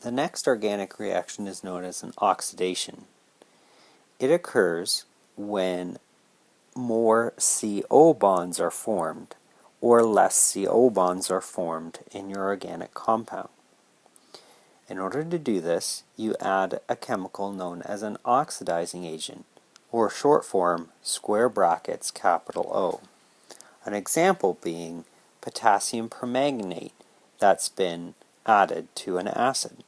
The next organic reaction is known as an oxidation. It occurs when more CO bonds are formed or less CO bonds are formed in your organic compound. In order to do this, you add a chemical known as an oxidizing agent, or short form, square brackets, capital O. An example being potassium permanganate that's been added to an acid.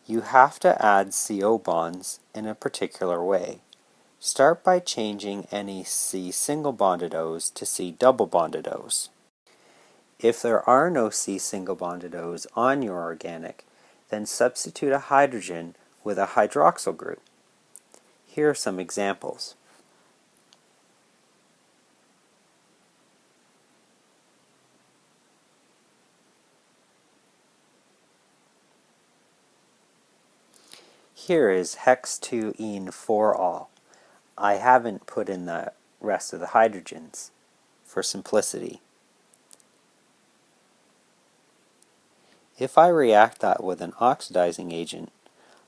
You have to add CO bonds in a particular way. Start by changing any C single bonded O's to C double bonded O's. If there are no C single bonded O's on your organic, then substitute a hydrogen with a hydroxyl group. Here are some examples. Here is hex 2-ene-4-ol. I haven't put in the rest of the hydrogens for simplicity. If I react that with an oxidizing agent,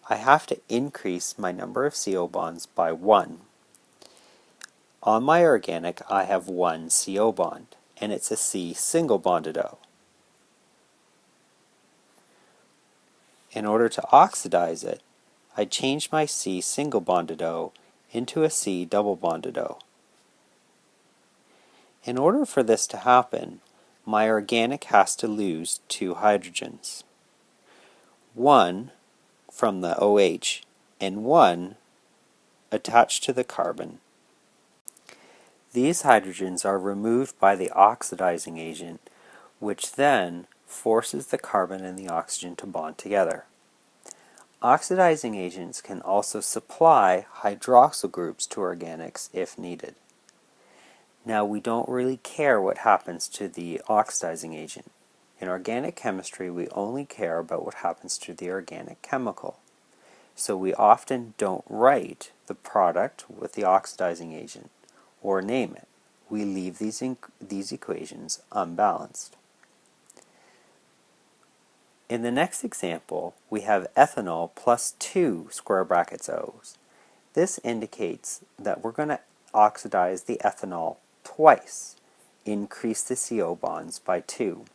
I have to increase my number of CO bonds by 1. On my organic, I have 1 CO bond, and it's a C single bonded O. In order to oxidize it, I change my C single bonded O into a C double bonded O. In order for this to happen, my organic has to lose 2 hydrogens. 1 from the OH and 1 attached to the carbon. These hydrogens are removed by the oxidizing agent, which then forces the carbon and the oxygen to bond together. Oxidizing agents can also supply hydroxyl groups to organics if needed. Now, we don't really care what happens to the oxidizing agent. In organic chemistry, we only care about what happens to the organic chemical. So we often don't write the product with the oxidizing agent or name it. We leave these equations unbalanced. In the next example, we have ethanol plus 2 square brackets O's. This indicates that we're going to oxidize the ethanol twice, increase the CO bonds by 2.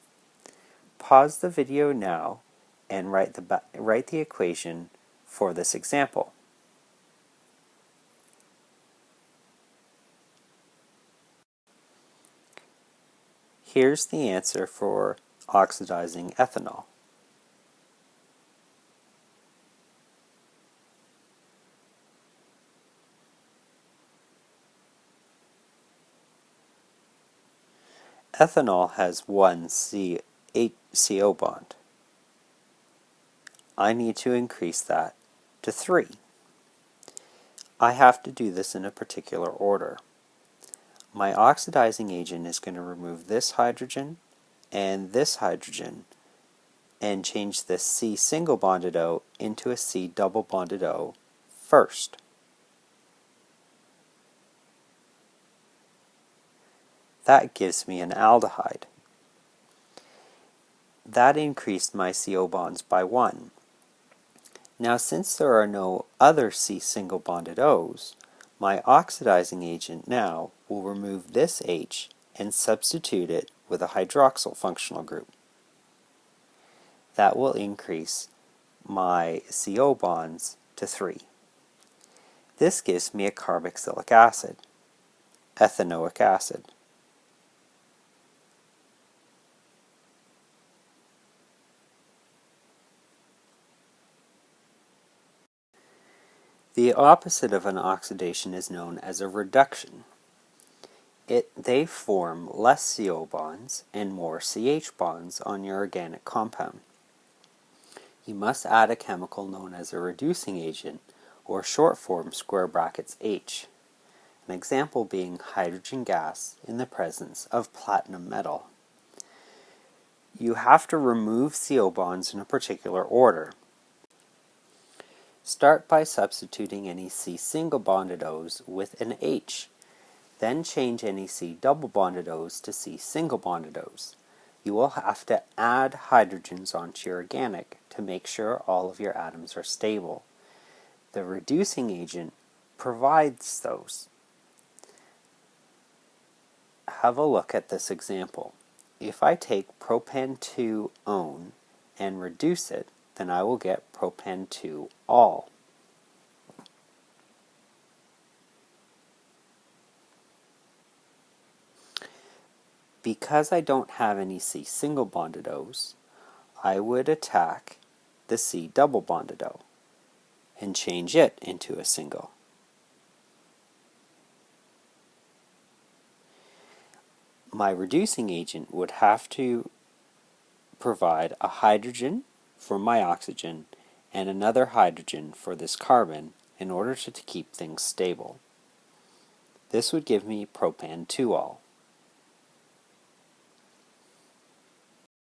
Pause the video now and write the equation for this example. Here's the answer for oxidizing ethanol. Ethanol has 1 CO bond. I need to increase that to 3. I have to do this in a particular order. My oxidizing agent is going to remove this hydrogen and change this C single bonded O into a C double bonded O first. That gives me an aldehyde. That increased my CO bonds by 1. Now, since there are no other C single bonded O's, my oxidizing agent now will remove this H and substitute it with a hydroxyl functional group. That will increase my CO bonds to 3. This gives me a carboxylic acid, ethanoic acid. The opposite of an oxidation is known as a reduction. They form less CO bonds and more CH bonds on your organic compound. You must add a chemical known as a reducing agent, or short form square brackets H. An example being hydrogen gas in the presence of platinum metal. You have to remove CO bonds in a particular order. Start by substituting any C single bonded O's with an H. Then change any C double bonded O's to C single bonded O's. You will have to add hydrogens onto your organic to to make sure all of your atoms are stable. The reducing agent provides those. Have a look at this example. If I take propan-2-one and reduce it, then I will get propan-2-all. Because I don't have any C single bonded O's, I would attack the C double bonded O and change it into a single. My reducing agent would have to provide a hydrogen for my oxygen and another hydrogen for this carbon in order to keep things stable. This would give me propan-2-all.